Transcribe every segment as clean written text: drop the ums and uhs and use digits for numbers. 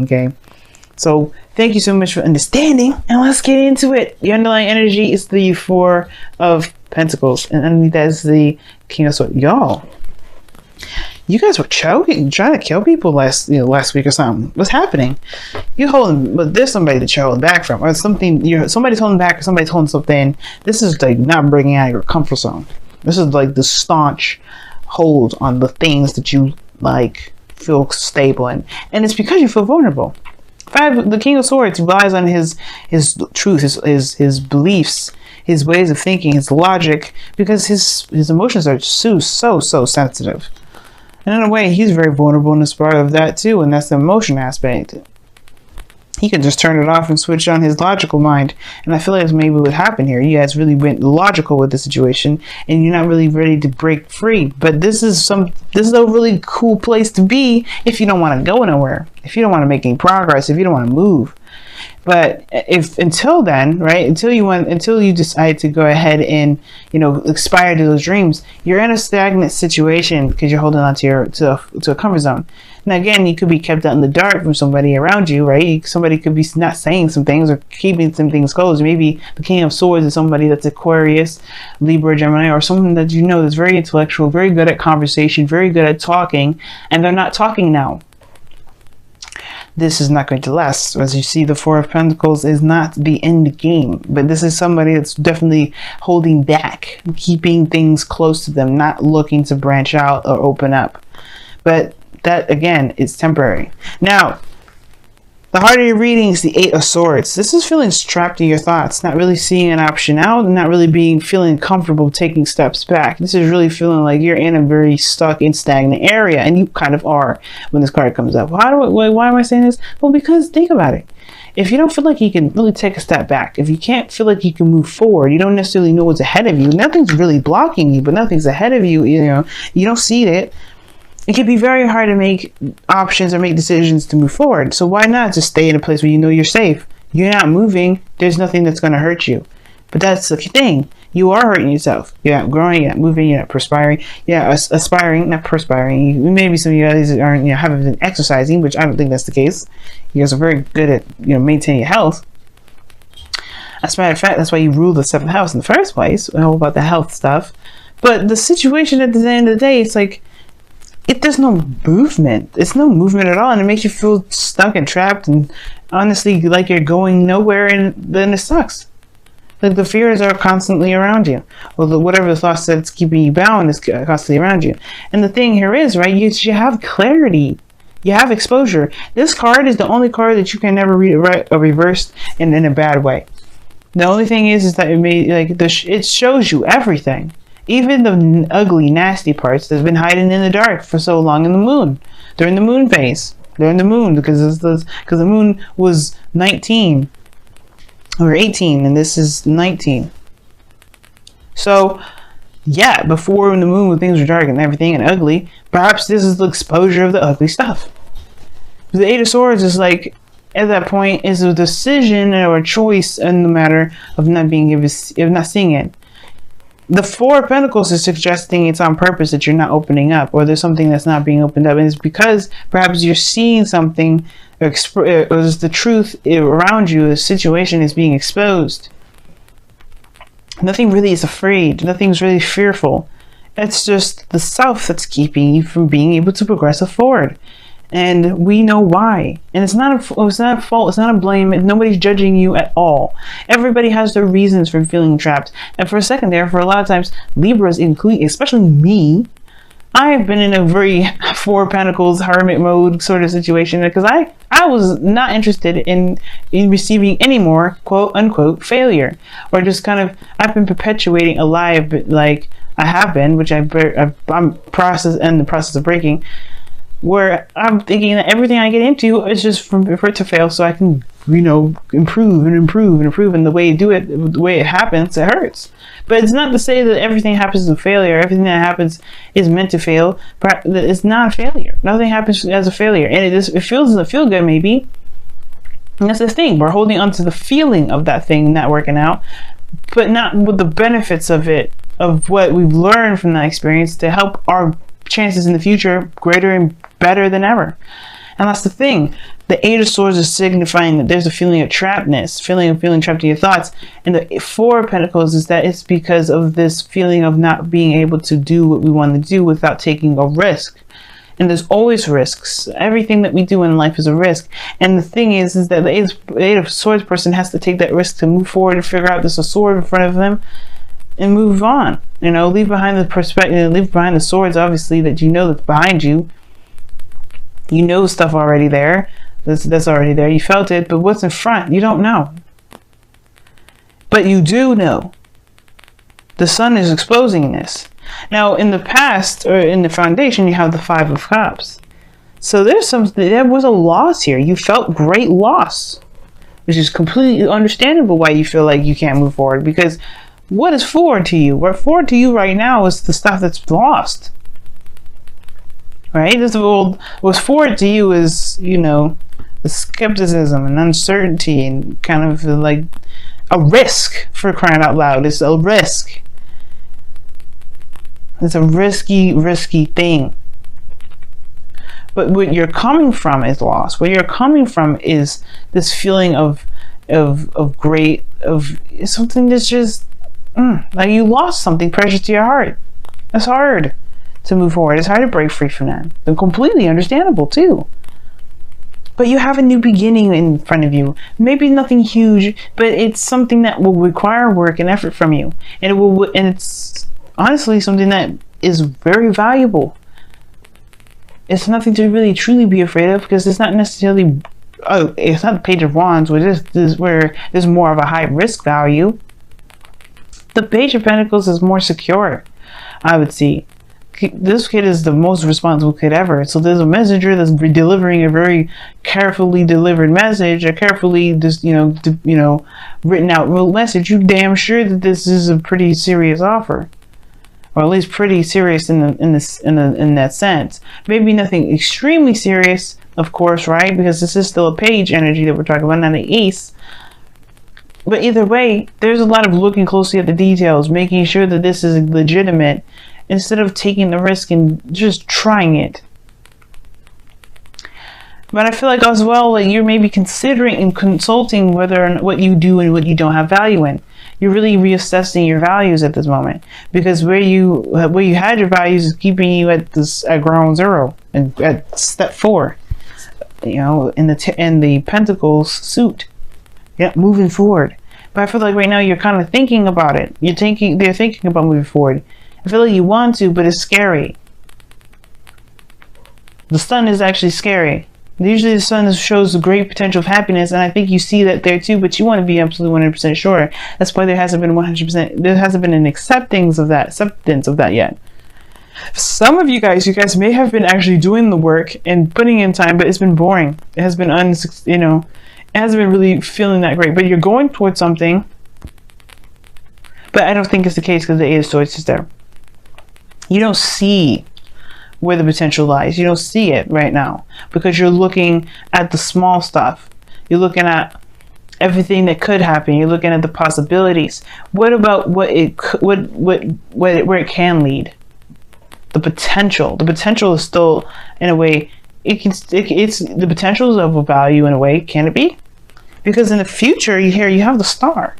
Okay, so thank you so much for understanding, and let's get into it. The underlying energy is the Four of Pentacles, and underneath that is the King of Swords. Y'all, you guys were trying to kill people last week or something. What's happening? But there's somebody that you're holding back from, or something. Somebody's holding back, or somebody's holding something. This is like not breaking out of your comfort zone. This is like the staunch hold on the things that you like feel stable in, and it's because you feel vulnerable. The King of Swords relies on his truth, his beliefs, his ways of thinking, his logic, because his emotions are so sensitive. And in a way, he's very vulnerable in this part of that too, and that's the emotion aspect. He could just turn it off and switch on his logical mind. And I feel like that's maybe what happened here. You guys really went logical with the situation, and you're not really ready to break free. But this is a really cool place to be if you don't want to go nowhere, if you don't want to make any progress, if you don't want to move. But until then, right, until you decide to go ahead and, aspire to those dreams, you're in a stagnant situation because you're holding on to a comfort zone. Now, again, you could be kept out in the dark from somebody around you, right? Somebody could be not saying some things or keeping some things closed. Maybe the King of Swords is somebody that's Aquarius, Libra, Gemini, or someone that that's very intellectual, very good at conversation, very good at talking, and they're not talking now. This is not going to last. As you see, the Four of Pentacles is not the end game, but this is somebody that's definitely holding back, keeping things close to them, not looking to branch out or open up. But that, again, is temporary. Now, the heart of your reading is the Eight of Swords. This is feeling trapped in your thoughts, not really seeing an option out, and not really feeling comfortable taking steps back. This is really feeling like you're in a very stuck and stagnant area, and you kind of are when this card comes up. Why am I saying this? Well, because think about it. If you don't feel like you can really take a step back, if you can't feel like you can move forward, you don't necessarily know what's ahead of you. Nothing's really blocking you, but nothing's ahead of you. You don't see it. It can be very hard to make options or make decisions to move forward. So why not just stay in a place where you know you're safe? You're not moving. There's nothing that's going to hurt you. But that's the thing. You are hurting yourself. You're not growing. You're not moving. You're not perspiring. Yeah, aspiring, not perspiring. Maybe some of you guys aren't, haven't been exercising, which I don't think that's the case. You guys are very good at, maintaining your health. As a matter of fact, that's why you rule the 7th house in the first place. All about the health stuff. But the situation at the end of the day, it's like, there's no movement. It's no movement at all, and it makes you feel stuck and trapped, and honestly, like you're going nowhere, and then it sucks. Like the fears are constantly around you, or whatever the thoughts that's keeping you bound is constantly around you. And the thing here is, right, you have clarity, you have exposure. This card is the only card that you can never read or reversed in a bad way. The only thing is that it shows you everything. Even the ugly, nasty parts that's been hiding in the dark for so long in the moon. During the moon phase. During the moon, because the moon was 19 or 18, and this is 19. So, yeah, before in the moon when things were dark and everything and ugly, perhaps this is the exposure of the ugly stuff. The Eight of Swords is like, at that point, is a decision or a choice in the matter of not seeing it. The Four of Pentacles is suggesting it's on purpose that you're not opening up, or there's something that's not being opened up, and it's because perhaps you're seeing something, or the truth around you, the situation is being exposed. Nothing really is afraid. Nothing's really fearful. It's just the self that's keeping you from being able to progress forward. And we know why. And it's not a fault. It's not a blame. Nobody's judging you at all. Everybody has their reasons for feeling trapped. And for a second there, for a lot of times, Libras, including, especially me, I've been in a very Four of Pentacles hermit mode sort of situation because I was not interested in receiving any more quote unquote failure, or just kind of, I've been perpetuating a lie, like I have been, which I'm in the process of breaking, where I'm thinking that everything I get into is just for it to fail so I can, improve and improve and improve. And the way you do it, the way it happens, it hurts. But it's not to say that everything happens as a failure. Everything that happens is meant to fail. But it's not a failure. Nothing happens as a failure. And it doesn't feel good, maybe. And that's the thing. We're holding on to the feeling of that thing not working out, but not with the benefits of it, of what we've learned from that experience to help our chances in the future greater and better than ever. And that's the thing. The Eight of Swords is signifying that there's a feeling of trappedness, feeling trapped in your thoughts. And the Four of Pentacles is that it's because of this feeling of not being able to do what we want to do without taking a risk. And there's always risks. Everything that we do in life is a risk. And the thing is that the Eight of Swords person has to take that risk to move forward and figure out there's a sword in front of them and move on. You know, leave behind the perspective, leave behind the swords, obviously, that you know that's behind you. You know stuff already there. That's already there. You felt it. But what's in front? You don't know. But you do know. The sun is exposing this. Now, in the past, or in the foundation, you have the Five of Cups. So there was a loss here. You felt great loss, which is completely understandable why you feel like you can't move forward. Because what is forward to you? What forward to you right now is the stuff that's lost. Right? What's forward to you is, you know, the skepticism and uncertainty and kind of like a risk, for crying out loud. It's a risk. It's a risky thing. But what you're coming from is loss. Where you're coming from is this feeling of something that's just like you lost something precious to your heart. It's hard to move forward. It's hard to break free from that. They're completely understandable too. But you have a new beginning in front of you. Maybe nothing huge, but it's something that will require work and effort from you, and it's honestly something that is very valuable. It's nothing to really truly be afraid of, because it's not necessarily, it's not the Page of Wands, where there's more of a high risk value. The Page of Pentacles is more secure, I would see. This kid is the most responsible kid ever. So there's a messenger that's delivering a very carefully delivered message, a carefully just written out message. You damn sure that this is a pretty serious offer, or at least pretty serious in that sense. Maybe nothing extremely serious, of course, right? Because this is still a page energy that we're talking about, not an ace. But either way, there's a lot of looking closely at the details, making sure that this is legitimate, instead of taking the risk and just trying it. But I feel like as well, like you're maybe considering and consulting whether or not what you do and what you don't have value in. You're really reassessing your values at this moment, because where you had your values is keeping you at ground zero and at step 4. You know, in the Pentacles suit. Yeah, moving forward. But I feel like right now you're kind of thinking about it. They're thinking about moving forward. I feel like you want to, but it's scary. The sun is actually scary. Usually the sun shows a great potential of happiness, and I think you see that there too, but you want to be absolutely 100% sure. That's why there hasn't been 100%, there hasn't been an acceptance of that yet. Some of you guys may have been actually doing the work and putting in time, but it's been boring. It has been it hasn't been really feeling that great, but you're going towards something. But I don't think it's the case, because the Eight of Swords is there. You don't see where the potential lies. You don't see it right now, because you're looking at the small stuff. You're looking at everything that could happen. You're looking at the possibilities. What about where it can lead? The potential. The potential is still, in a way, it's the potential is of a value in a way. Can it be? Because in the future, you have the Star.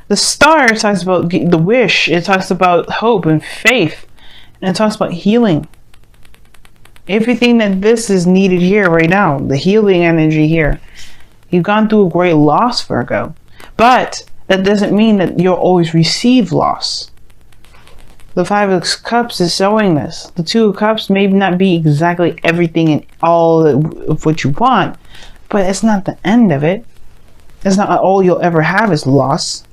The Star talks about the wish. It talks about hope and faith. And it talks about healing. Everything that this is needed here right now. The healing energy here. You've gone through a great loss, Virgo. But that doesn't mean that you'll always receive loss. The Five of Cups is showing this. The Two of Cups may not be exactly everything and all of what you want. But it's not the end of it. It's not all you'll ever have is loss.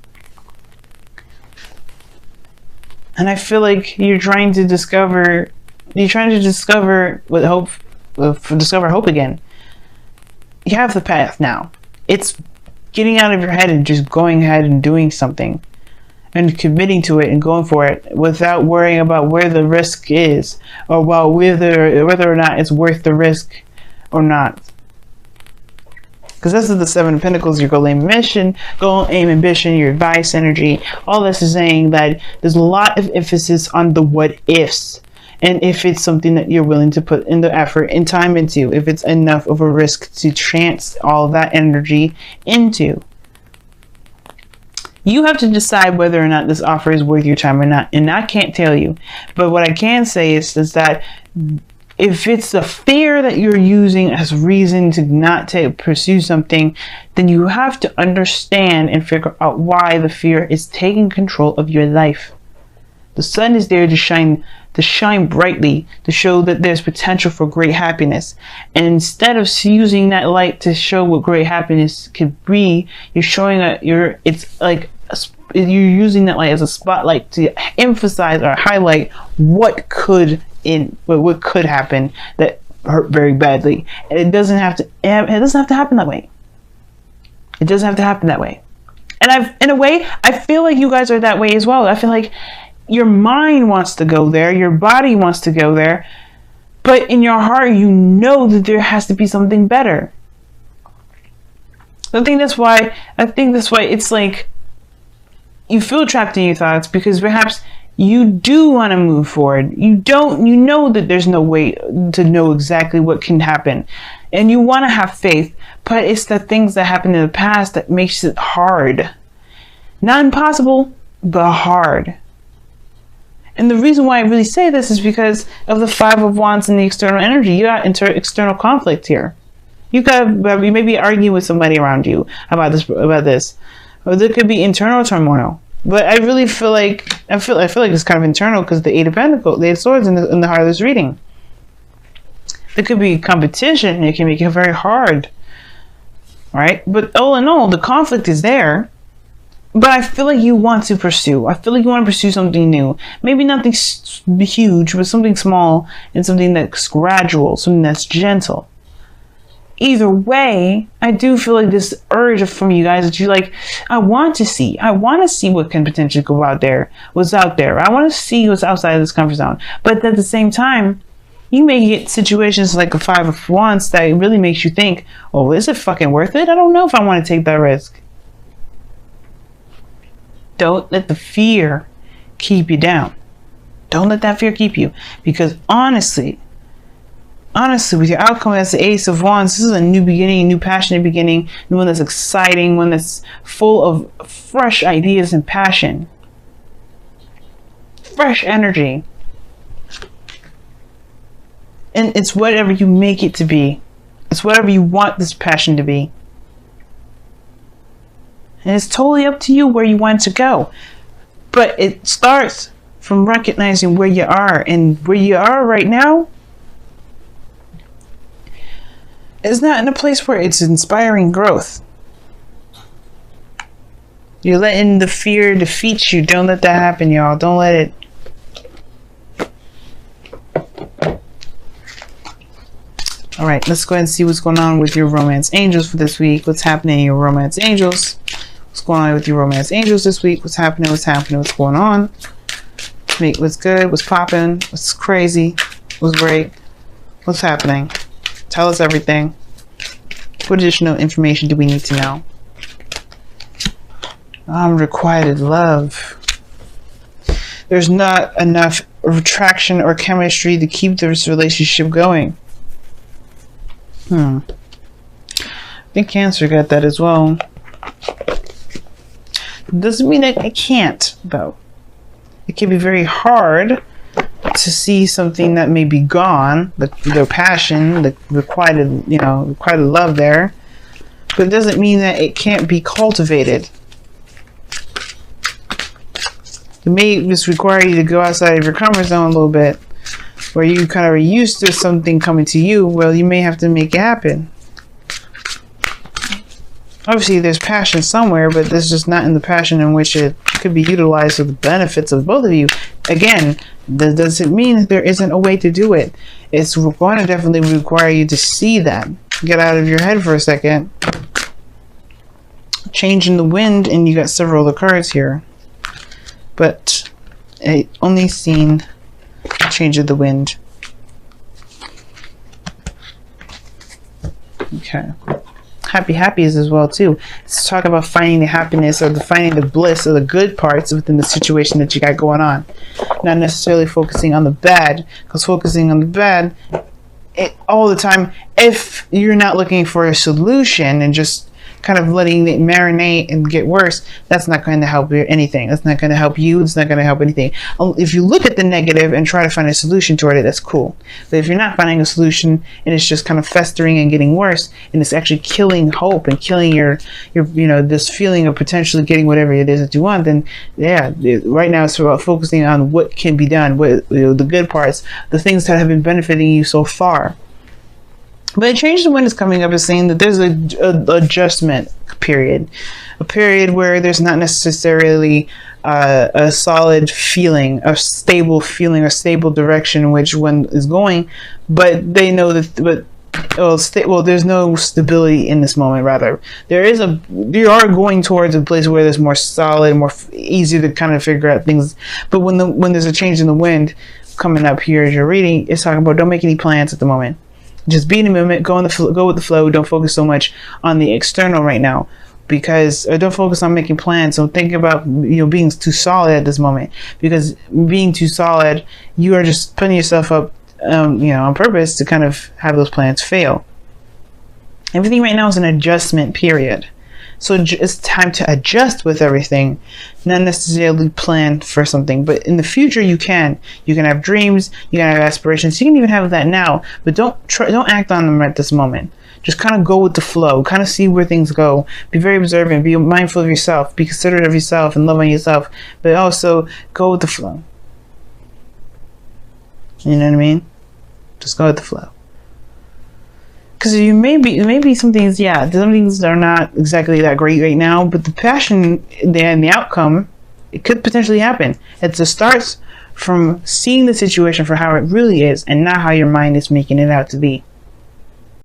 And I feel like you're trying to discover with hope, discover hope again. You have the path now. It's getting out of your head and just going ahead and doing something and committing to it and going for it without worrying about where the risk is, or whether or not it's worth the risk or not. Because this is the Seven of Pentacles, your goal, aim, ambition, your advice energy. All this is saying that there's a lot of emphasis on the what ifs. and if it's something that you're willing to put in the effort and time into, if it's enough of a risk to chance all that energy into. You have to decide whether or not this offer is worth your time or not, and I can't tell you. But what I can say is that if it's the fear that you're using as reason to not pursue something, then you have to understand and figure out why the fear is taking control of your life. The sun is there to shine brightly, to show that there's potential for great happiness. And instead of using that light to show what great happiness could be, you're showing you're using that light as a spotlight to emphasize or highlight what could happen that hurt very badly. And it doesn't have to happen that way. It doesn't have to happen that way. And in a way, I feel like you guys are that way as well. I feel like your mind wants to go there, your body wants to go there, but in your heart, you know that there has to be something better. I think that's why it's like you feel trapped in your thoughts, because perhaps you do want to move forward. You know that there's no way to know exactly what can happen, and you want to have faith, but it's the things that happened in the past that makes it hard. Not impossible, but hard. And the reason why I really say this is because of the Five of Wands and the external energy. You got external conflict here. You may be arguing with somebody around you about this, or there could be internal turmoil. But I really feel like it's kind of internal, because the Eight of Pentacles, the Eight of Swords in the heart of this reading. There could be competition. It can make it very hard, right? But all in all, the conflict is there. But I feel like you want to pursue. I feel like you want to pursue something new. Maybe nothing huge, but something small, and something that's gradual, something that's gentle. Either way, I do feel like this urge from you guys that you like, I want to see what can potentially go out there, what's out there. I want to see what's outside of this comfort zone. But at the same time, you may get situations like a Five of Wands that really makes you think, oh, is it fucking worth it? I don't know if I want to take that risk. Don't let the fear keep you down. Don't let that fear keep you. Because honestly, with your outcome as the Ace of Wands, this is a new beginning, a new passionate beginning, one that's exciting, one that's full of fresh ideas and passion. Fresh energy. And it's whatever you make it to be. It's whatever you want this passion to be. And it's totally up to you where you want to go. But it starts from recognizing where you are. And where you are right now is not in a place where it's inspiring growth. You're letting the fear defeat you. Don't let that happen, y'all. Don't let it. All right, let's go ahead and see what's going on with your romance angels for this week. What's happening in your romance angels? What's going on with your romance angels this week? What's happening? What's going on? What's good? What's popping? What's crazy? What's great? What's happening? Tell us everything. What additional information do we need to know? Unrequited love. There's not enough attraction or chemistry to keep this relationship going. I think Cancer got that as well. Doesn't mean that I can't, though. It can be very hard to see something that may be gone, their passion, the requited love there, but it doesn't mean that it can't be cultivated. It may just require you to go outside of your comfort zone a little bit, where you kind of are used to something coming to you. Well, you may have to make it happen. Obviously, there's passion somewhere, but this is just not in the passion in which it could be utilized for the benefits of both of you. Again, that doesn't mean that there isn't a way to do it. It's going to definitely require you to see that. Get out of your head for a second. Change in the wind, and you got several other cards here. But I only seen change of the wind. Okay. Happies as well too. Let's talk about finding the happiness or finding the bliss or the good parts within the situation that you got going on. not necessarily focusing on the bad, because focusing on the bad all the time, if you're not looking for a solution and just kind of letting it marinate and get worse, that's not going to help you anything. That's not going to help you. It's not going to help anything. If you look at the negative and try to find a solution toward it, that's cool. But if you're not finding a solution and it's just kind of festering and getting worse, and it's actually killing hope and killing your this feeling of potentially getting whatever it is that you want, then yeah, right now it's about focusing on what can be done, what the good parts, the things that have been benefiting you so far. But a change in wind is coming up is saying that there's a adjustment period, a period where there's not necessarily a solid feeling, a stable feeling, a stable direction in which one is going, but they know that. There's no stability in this moment. Rather, you are going towards a place where there's more solid, more easy to kind of figure out things. But when there's a change in the wind coming up here as you're reading, it's talking about don't make any plans at the moment. Just be in the moment, go with the flow. Don't focus so much on the external right now, because don't focus on making plans. So think about being too solid at this moment, because being too solid, you are just putting yourself up, on purpose to kind of have those plans fail. Everything right now is an adjustment period. So it's time to adjust with everything, not necessarily plan for something. But in the future, you can have dreams, you can have aspirations. You can even have that now, but don't act on them at this moment. Just kind of go with the flow, kind of see where things go. Be very observant, be mindful of yourself, be considerate of yourself and love on yourself, but also go with the flow. You know what I mean? Just go with the flow. Because maybe some things are not exactly that great right now, but the passion and the outcome, it could potentially happen. It just starts from seeing the situation for how it really is and not how your mind is making it out to be.